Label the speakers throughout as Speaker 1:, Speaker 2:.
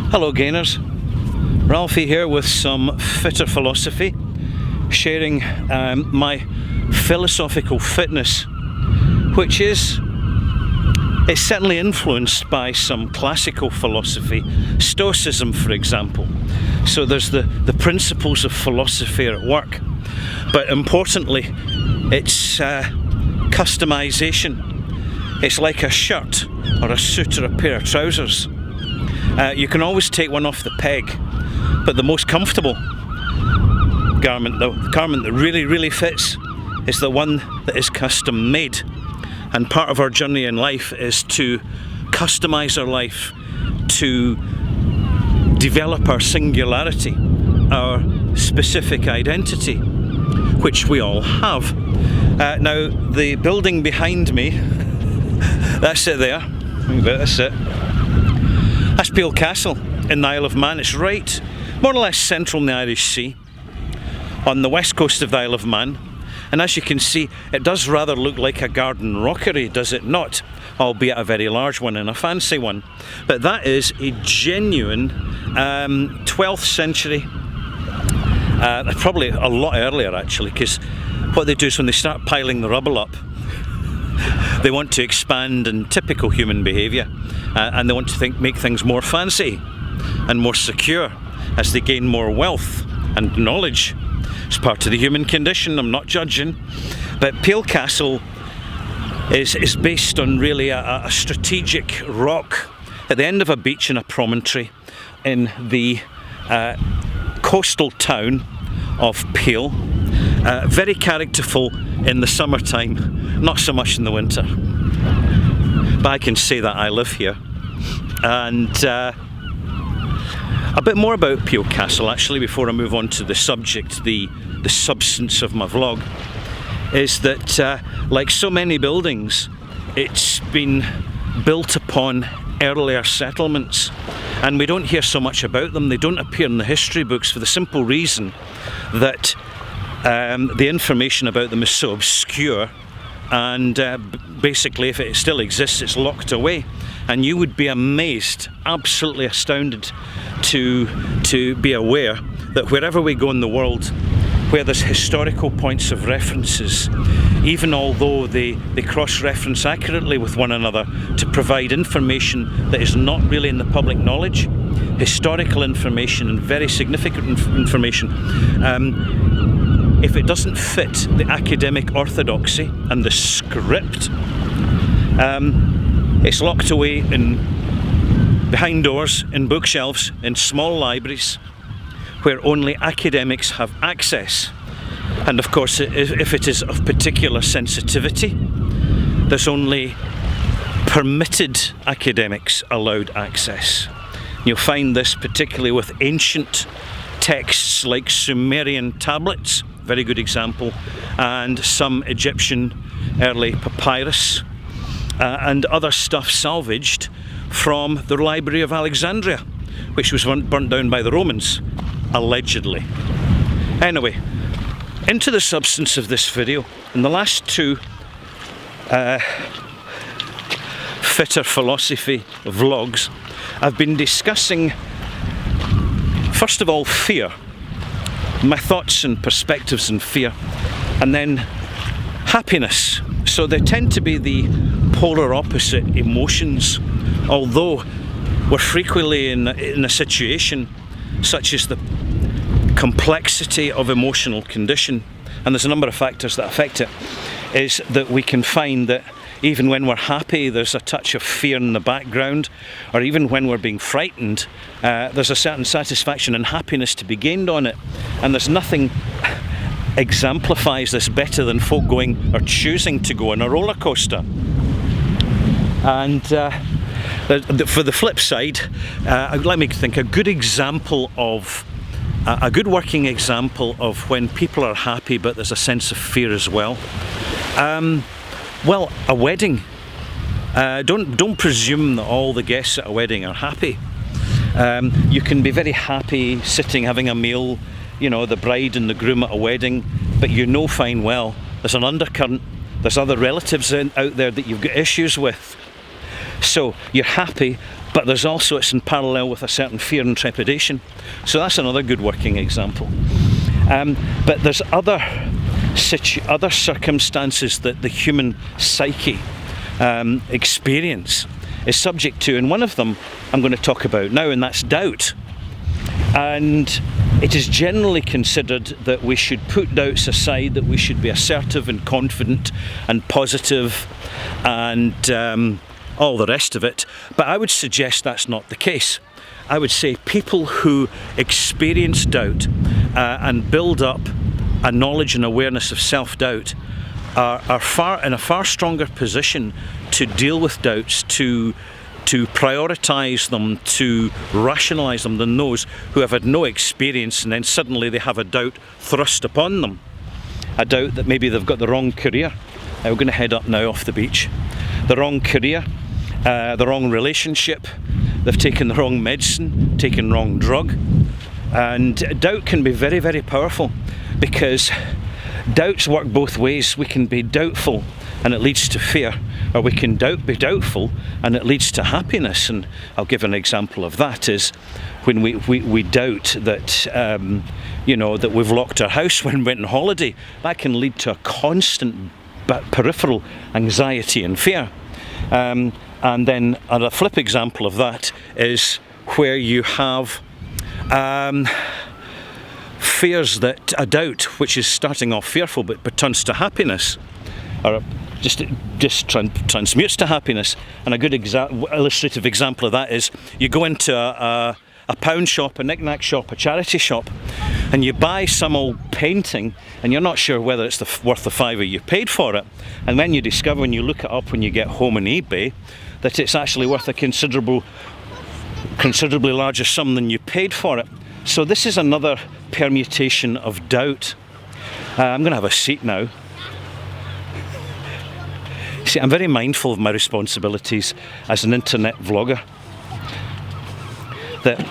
Speaker 1: Hello gainers, Ralphie here with some fitter philosophy, sharing my philosophical fitness, which is certainly influenced by some classical philosophy, Stoicism for example. So there's the principles of philosophy are at work, but importantly it's customization. It's like a shirt or a suit or a pair of trousers. You can always take one off the peg, but the most comfortable garment, the garment that really fits, is the one that is custom made. And part of our journey in life is to customize our life, to develop our singularity, our specific identity, which we all have. Now the building behind me, that's it there, that's it. That's Peel Castle in the Isle of Man. It's right, more or less central in the Irish Sea, on the west coast of the Isle of Man. And as you can see, it does rather look like a garden rockery, does it not? Albeit a very large one and a fancy one. But that is a genuine 12th century, probably a lot earlier actually, because what they do is when they start piling the rubble up, they want to expand in typical human behaviour, and they want to make things more fancy and more secure as they gain more wealth and knowledge. It's part of the human condition, I'm not judging. But Peel Castle is based on really a strategic rock at the end of a beach in a promontory in the coastal town of Peel. Very characterful in the summertime, not so much in the winter. But I can say that I live here. And a bit more about Peel Castle actually before I move on to the subject, the substance of my vlog, is that like so many buildings, it's been built upon earlier settlements, and we don't hear so much about them. They don't appear in the history books for the simple reason that the information about them is so obscure, and basically if it still exists it's locked away. And you would be amazed, absolutely astounded to be aware that wherever we go in the world where there's historical points of references, even although they cross-reference accurately with one another to provide information that is not really in the public knowledge, historical information and very significant information, if it doesn't fit the academic orthodoxy and the script, it's locked away behind doors, in bookshelves, in small libraries, where only academics have access. And of course, if it is of particular sensitivity, there's only permitted academics allowed access. You'll find this particularly with ancient texts like Sumerian tablets, very good example, and some Egyptian early papyrus, and other stuff salvaged from the Library of Alexandria, which was burnt down by the Romans, allegedly. Anyway, into the substance of this video. In the last two fitter philosophy vlogs, I've been discussing, first of all, fear, my thoughts and perspectives on fear, and then happiness. So they tend to be the polar opposite emotions, although we're frequently in a situation such as the complexity of emotional condition, and there's a number of factors that affect it, is that we can find that even when we're happy there's a touch of fear in the background, or even when we're being frightened there's a certain satisfaction and happiness to be gained on it. And there's nothing exemplifies this better than folk going or choosing to go on a roller coaster. And for the flip side, let me think, a good example of a good working example of when people are happy but there's a sense of fear as well. Well, a wedding. Don't presume that all the guests at a wedding are happy. You can be very happy sitting having a meal, you know, the bride and the groom at a wedding, but you know fine well there's an undercurrent, there's other relatives out there that you've got issues with. So you're happy, but there's also, it's in parallel with a certain fear and trepidation. So that's another good working example. But there's other circumstances that the human psyche experience is subject to, and one of them I'm going to talk about now, and that's doubt. And it is generally considered that we should put doubts aside, that we should be assertive and confident and positive and all the rest of it. But I would suggest that's not the case. I would say people who experience doubt and build up a knowledge and awareness of self-doubt are in a far stronger position to deal with doubts, to prioritise them, to rationalise them than those who have had no experience and then suddenly they have a doubt thrust upon them. A doubt that maybe they've got the wrong career. We're going to head up now off the beach. The wrong career, the wrong relationship, they've taken the wrong medicine, taken wrong drug. And doubt can be very, very powerful, because doubts work both ways. We can be doubtful and it leads to fear, or we can be doubtful and it leads to happiness. And I'll give an example of that is when we doubt that that we've locked our house when we went on holiday. That can lead to a constant peripheral anxiety and fear. And then a flip example of that is where you have fears, that a doubt which is starting off fearful but turns to happiness, or just transmutes to happiness. And a good illustrative example of that is you go into a pound shop, a knick-knack shop, a charity shop, and you buy some old painting and you're not sure whether it's worth the £5 you paid for it, and then you discover when you look it up when you get home on eBay that it's actually worth a considerably larger sum than you paid for it. So this is another permutation of doubt. I'm going to have a seat now. See, I'm very mindful of my responsibilities as an internet vlogger, that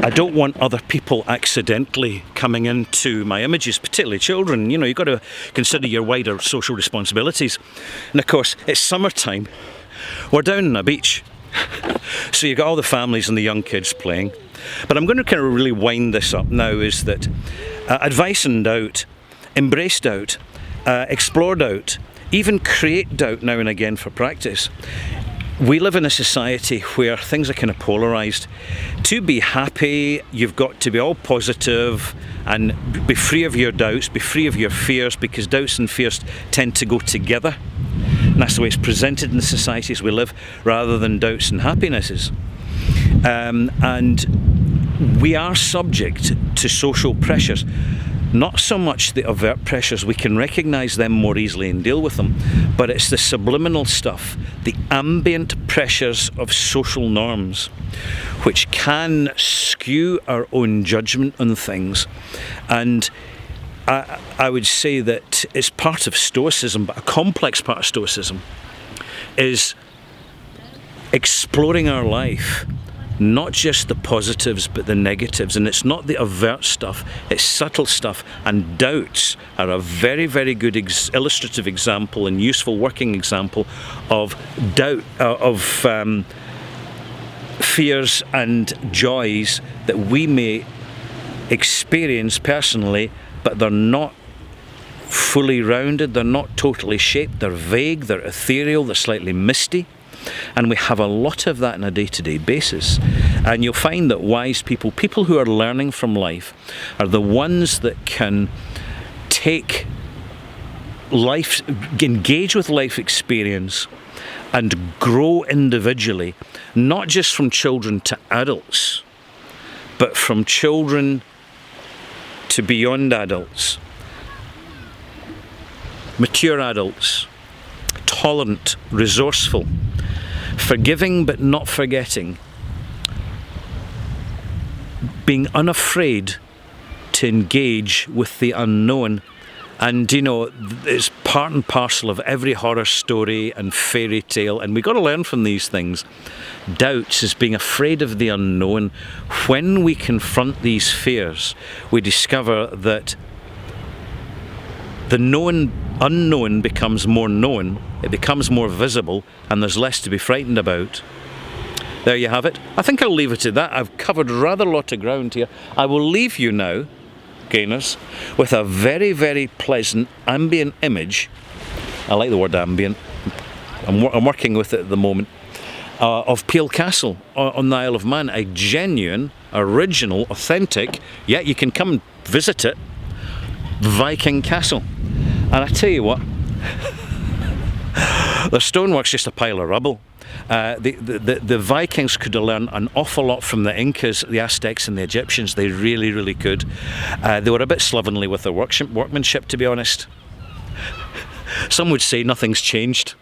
Speaker 1: I don't want other people accidentally coming into my images, particularly children. You know, you've got to consider your wider social responsibilities. And of course, it's summertime. We're down on a beach. So you've got all the families and the young kids playing. But I'm going to kind of really wind this up now, is that advice on doubt, embrace doubt, explore doubt, even create doubt now and again for practice. We live in a society where things are kind of polarised. To be happy, you've got to be all positive and be free of your doubts, be free of your fears, because doubts and fears tend to go together. And that's the way it's presented in the societies we live, rather than doubts and happinesses. And we are subject to social pressures. Not so much the overt pressures, we can recognise them more easily and deal with them, but it's the subliminal stuff, the ambient pressures of social norms, which can skew our own judgment on things. And I would say that it's part of Stoicism, but a complex part of Stoicism is exploring our life, not just the positives but the negatives. And it's not the overt stuff, it's subtle stuff. And doubts are a very, very good illustrative example and useful working example of doubt, fears and joys that we may experience personally, but they're not fully rounded, they're not totally shaped, they're vague, they're ethereal, they're slightly misty. And we have a lot of that on a day-to-day basis. And you'll find that wise people who are learning from life, are the ones that can take life, engage with life experience and grow individually, not just from children to adults, but from children to beyond adults, mature adults, tolerant, resourceful, forgiving but not forgetting, being unafraid to engage with the unknown. And you know, it's part and parcel of every horror story and fairy tale, and we've got to learn from these things. Doubts is being afraid of the unknown. When we confront these fears, we discover that the unknown becomes more known, it becomes more visible, and there's less to be frightened about. there you have it. I think I'll leave it at that. I've covered rather a lot of ground here. I will leave you now, gainers, with a very, very pleasant ambient image. I like the word ambient. I'm working with it at the moment. Of Peel Castle on the Isle of Man. A genuine, original, authentic, yet you can come and visit it, Viking castle. And I tell you what, the stonework's just a pile of rubble. The Vikings could have learned an awful lot from the Incas, the Aztecs and the Egyptians. They really, really could. They were a bit slovenly with their workmanship, to be honest. Some would say nothing's changed.